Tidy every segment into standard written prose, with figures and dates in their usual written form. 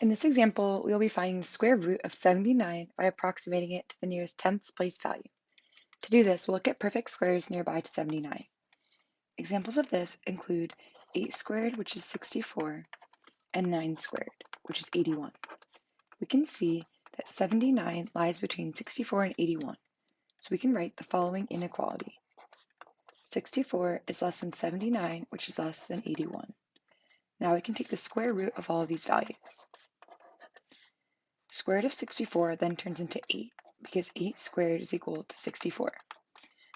In this example, we will be finding the square root of 79 by approximating it to the nearest tenth place value. To do this, we'll look at perfect squares nearby to 79. Examples of this include 8 squared, which is 64, and 9 squared, which is 81. We can see that 79 lies between 64 and 81, so we can write the following inequality. 64 is less than 79, which is less than 81. Now we can take the square root of all of these values. Square root of 64 then turns into 8, because 8 squared is equal to 64.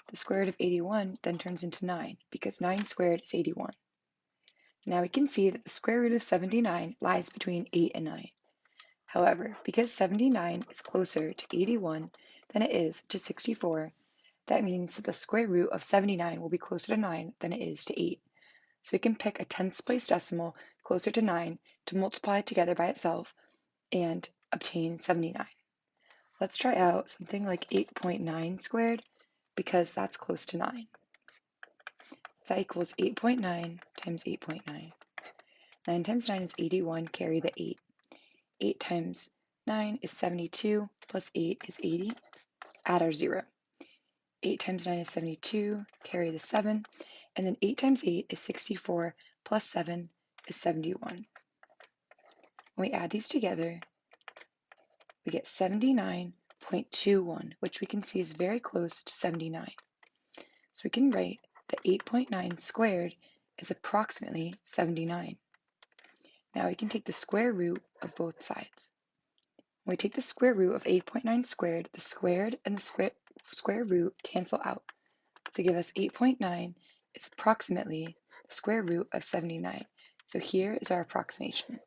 The square root of 81 then turns into 9, because 9 squared is 81. Now we can see that the square root of 79 lies between 8 and 9. However, because 79 is closer to 81 than it is to 64, that means that the square root of 79 will be closer to 9 than it is to 8. So we can pick a tenths place decimal closer to 9 to multiply it together by itself and obtain 79. Let's try out something like 8.9 squared because that's close to 9. That equals 8.9 times 8.9. 9 times 9 is 81, carry the 8. 8 times 9 is 72, plus 8 is 80. Add our 0. 8 times 9 is 72, carry the 7. And then 8 times 8 is 64, plus 7 is 71. When we add these together, we get 79.21, which we can see is very close to 79. So we can write that 8.9 squared is approximately 79. Now we can take the square root of both sides. When we take the square root of 8.9 squared, the squared and the square root cancel out to give us 8.9 is approximately the square root of 79. So here is our approximation.